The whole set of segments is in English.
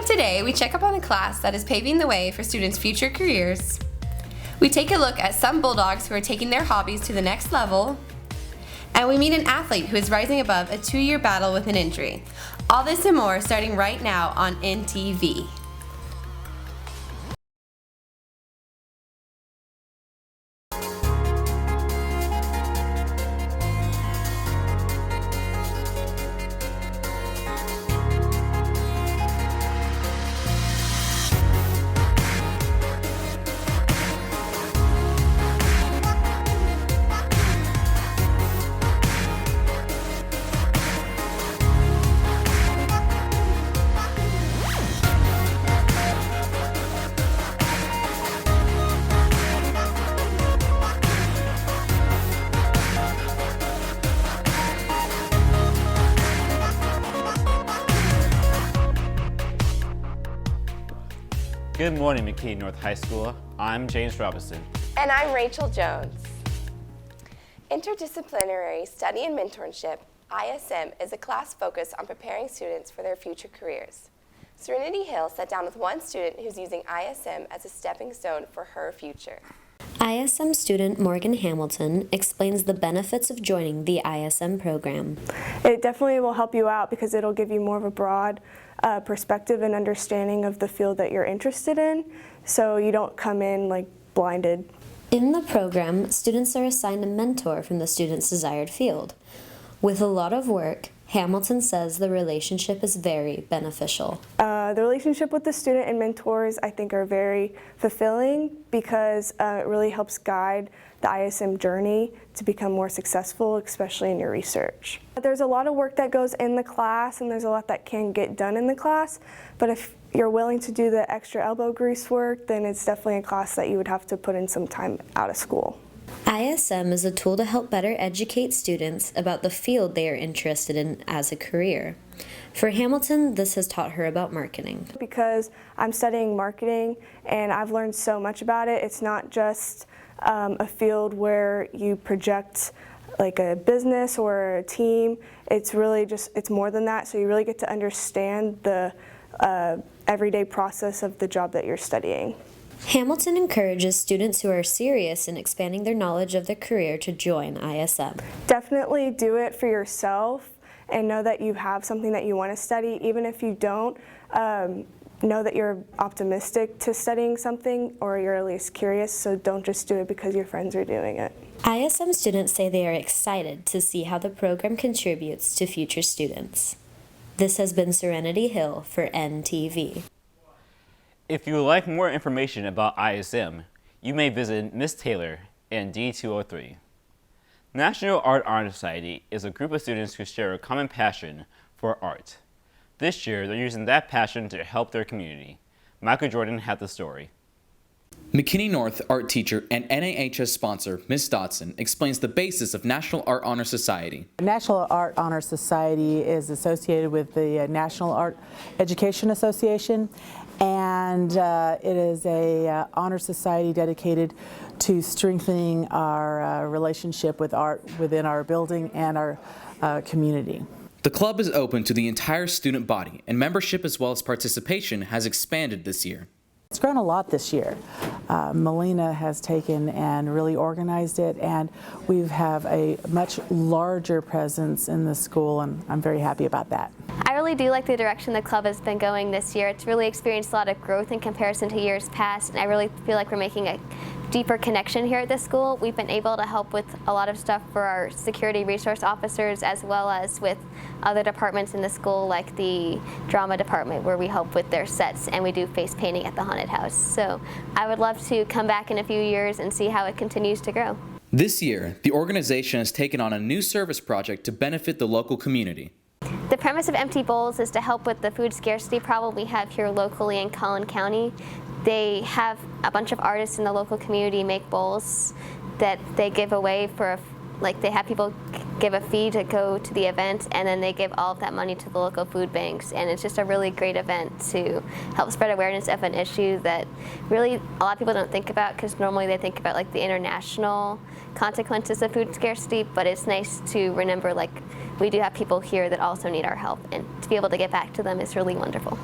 of today, we check up on a class that is paving the way for students' future careers. We take a look at some Bulldogs who are taking their hobbies to the next level. And we meet an athlete who is rising above a 2-year battle with an injury. All this and more starting right now on NTV. Good morning, McKinney North High School. I'm James Robinson. And I'm Rachel Jones. Interdisciplinary Study and Mentorship, ISM, is a class focused on preparing students for their future careers. Serenity Hill sat down with one student who's using ISM as a stepping stone for her future. ISM student Morgan Hamilton explains the benefits of joining the ISM program. It definitely will help you out because it'll give you more of a broad perspective and understanding of the field that you're interested in, so you don't come in like blinded. In the program, students are assigned a mentor from the student's desired field. With a lot of work, Hamilton says the relationship is very beneficial. The relationship with the student and mentors, I think, are very fulfilling because it really helps guide the ISM journey to become more successful, especially in your research. There's a lot of work that goes in the class, and there's a lot that can get done in the class, but if you're willing to do the extra elbow grease work, then it's definitely a class that you would have to put in some time out of school. ISM is a tool to help better educate students about the field they are interested in as a career. For Hamilton, this has taught her about marketing. Because I'm studying marketing and I've learned so much about it, it's not just a field where you project like a business or a team. It's really it's more than that, so you really get to understand the everyday process of the job that you're studying. Hamilton encourages students who are serious in expanding their knowledge of their career to join ISM. Definitely do it for yourself and know that you have something that you want to study. Even if you don't, know that you're optimistic to studying something, or you're at least curious, so don't just do it because your friends are doing it. ISM students say they are excited to see how the program contributes to future students. This has been Serenity Hill for NTV. If you would like more information about ISM, you may visit Ms. Taylor in D203. National Art Honor Society is a group of students who share a common passion for art. This year, they're using that passion to help their community. Michael Jordan had the story. McKinney North art teacher and NAHS sponsor, Ms. Dodson, explains the basis of National Art Honor Society. National Art Honor Society is associated with the National Art Education Association, and it is a honor society dedicated to strengthening our relationship with art within our building and our community. The club is open to the entire student body, and membership as well as participation has expanded this year. It's grown a lot this year. Melina has taken and really organized it, and we have a much larger presence in the school, and I'm very happy about that. I really do like the direction the club has been going this year. It's really experienced a lot of growth in comparison to years past, and I really feel like we're making a deeper connection here at this school. We've been able to help with a lot of stuff for our security resource officers, as well as with other departments in the school, like the drama department, where we help with their sets, and we do face painting at the haunted house. So I would love to come back in a few years and see how it continues to grow. This year, the organization has taken on a new service project to benefit the local community. The premise of Empty Bowls is to help with the food scarcity problem we have here locally in Collin County. They have a bunch of artists in the local community make bowls that they give away for, they have people give a fee to go to the event, and then they give all of that money to the local food banks. And it's just a really great event to help spread awareness of an issue that really a lot of people don't think about, because normally they think about the international consequences of food scarcity, but it's nice to remember we do have people here that also need our help, and to be able to get back to them is really wonderful.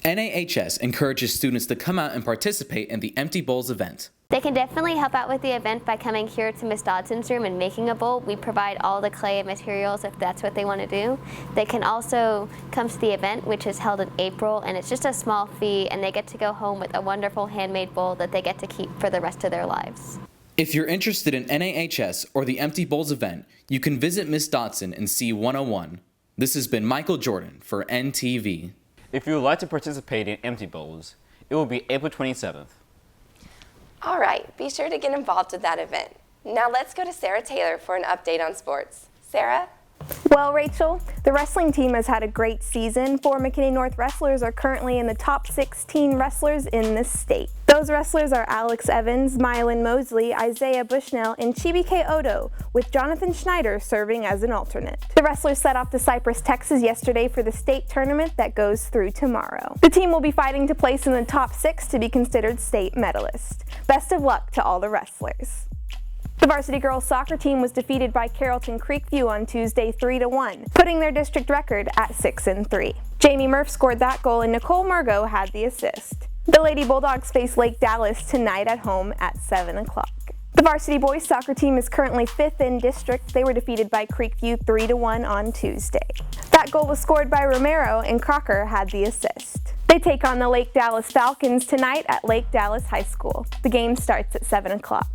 NAHS encourages students to come out and participate in the Empty Bowls event. They can definitely help out with the event by coming here to Miss Dodson's room and making a bowl. We provide all the clay and materials if that's what they want to do. They can also come to the event, which is held in April, and it's just a small fee, and they get to go home with a wonderful handmade bowl that they get to keep for the rest of their lives. If you're interested in NAHS or the Empty Bowls event, you can visit Miss Dodson in C101. This has been Michael Jordan for NTV. If you would like to participate in Empty Bowls, it will be April 27th. All right, be sure to get involved with that event. Now let's go to Sarah Taylor for an update on sports. Sarah? Well, Rachel, the wrestling team has had a great season. 4 McKinney North wrestlers are currently in the top 16 wrestlers in the state. Those wrestlers are Alex Evans, Mylon Mosley, Isaiah Bushnell, and Chibuike Odo, with Jonathan Schneider serving as an alternate. The wrestlers set off to Cypress, Texas yesterday for the state tournament that goes through tomorrow. The team will be fighting to place in the top 6 to be considered state medalists. Best of luck to all the wrestlers. The varsity girls soccer team was defeated by Carrollton Creekview on Tuesday 3-1, putting their district record at 6-3. Jamie Murph scored that goal and Nicole Margot had the assist. The Lady Bulldogs face Lake Dallas tonight at home at 7 o'clock. The varsity boys soccer team is currently 5th in district. They were defeated by Creekview 3-1 on Tuesday. That goal was scored by Romero and Crocker had the assist. They take on the Lake Dallas Falcons tonight at Lake Dallas High School. The game starts at 7 o'clock.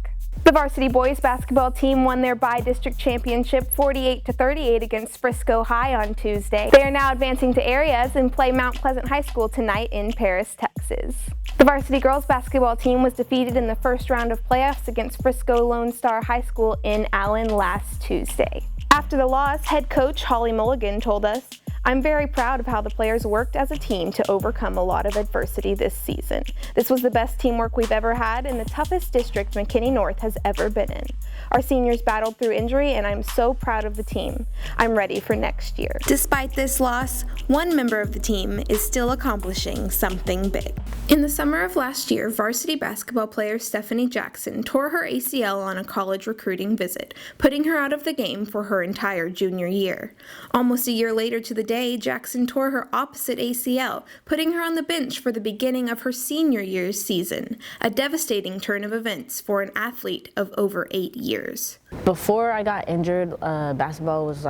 The varsity boys basketball team won their bi-district championship 48-38 against Frisco High on Tuesday. They are now advancing to areas and play Mount Pleasant High School tonight in Paris, Texas. The varsity girls basketball team was defeated in the first round of playoffs against Frisco Lone Star High School in Allen last Tuesday. After the loss, head coach Holly Mulligan told us, "I'm very proud of how the players worked as a team to overcome a lot of adversity this season. This was the best teamwork we've ever had and the toughest district McKinney North has ever been in. Our seniors battled through injury and I'm so proud of the team. I'm ready for next year." Despite this loss, one member of the team is still accomplishing something big. In the summer of last year, varsity basketball player Stephanie Jackson tore her ACL on a college recruiting visit, putting her out of the game for her entire junior year. Almost a year later to the day, Jackson tore her opposite ACL, putting her on the bench for the beginning of her senior year's season, a devastating turn of events for an athlete of over 8 years. Before I got injured, basketball was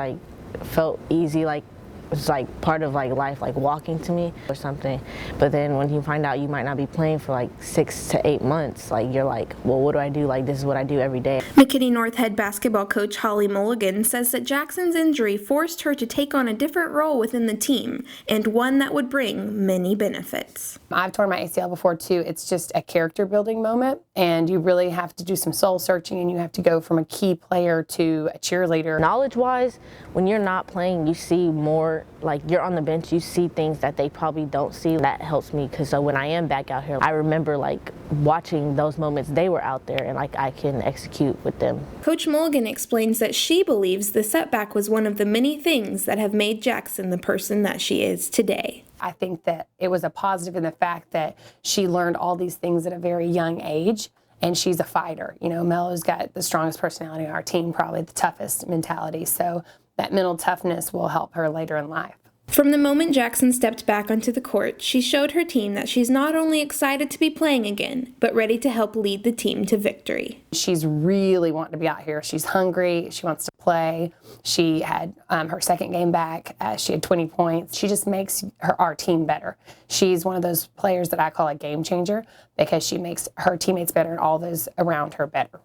felt easy, it was part of life, walking to me or something. But then when you find out you might not be playing for 6 to 8 months, you're well, what do I do? This is what I do every day. McKinney North head basketball coach Holly Mulligan says that Jackson's injury forced her to take on a different role within the team, and one that would bring many benefits. I've torn my ACL before too. It's just a character building moment, and you really have to do some soul searching, and you have to go from a key player to a cheerleader. Knowledge-wise, when you're not playing, you see more. You're on the bench, you see things that they probably don't see. That helps me because when I am back out here, I remember watching those moments they were out there and I can execute with them. Coach Mulligan explains that she believes the setback was one of the many things that have made Jackson the person that she is today. I think that it was a positive in the fact that she learned all these things at a very young age. And she's a fighter. Melo's got the strongest personality on our team, probably the toughest mentality. So that mental toughness will help her later in life. From the moment Jackson stepped back onto the court, she showed her team that she's not only excited to be playing again, but ready to help lead the team to victory. She's really wanting to be out here. She's hungry. She wants to play. She had her second game back. She had 20 points. She just makes our team better. She's one of those players that I call a game changer because she makes her teammates better and all those around her better.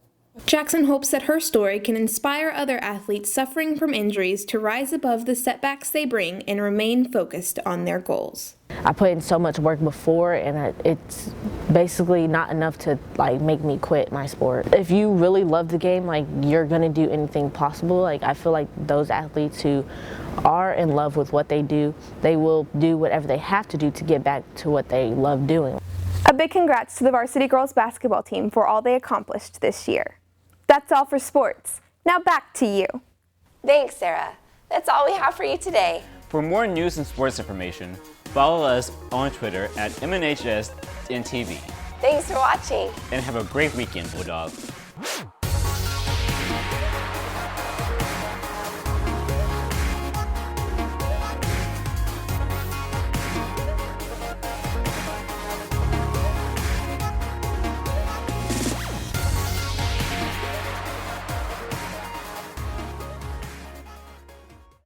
Jackson hopes that her story can inspire other athletes suffering from injuries to rise above the setbacks they bring and remain focused on their goals. I put in so much work before, and it's basically not enough to make me quit my sport. If you really love the game, you're gonna do anything possible. I feel like those athletes who are in love with what they do, they will do whatever they have to do to get back to what they love doing. A big congrats to the varsity girls basketball team for all they accomplished this year. That's all for sports. Now back to you. Thanks, Sarah. That's all we have for you today. For more news and sports information, follow us on Twitter at MNHSNTV. Thanks for watching. And have a great weekend, Bulldogs.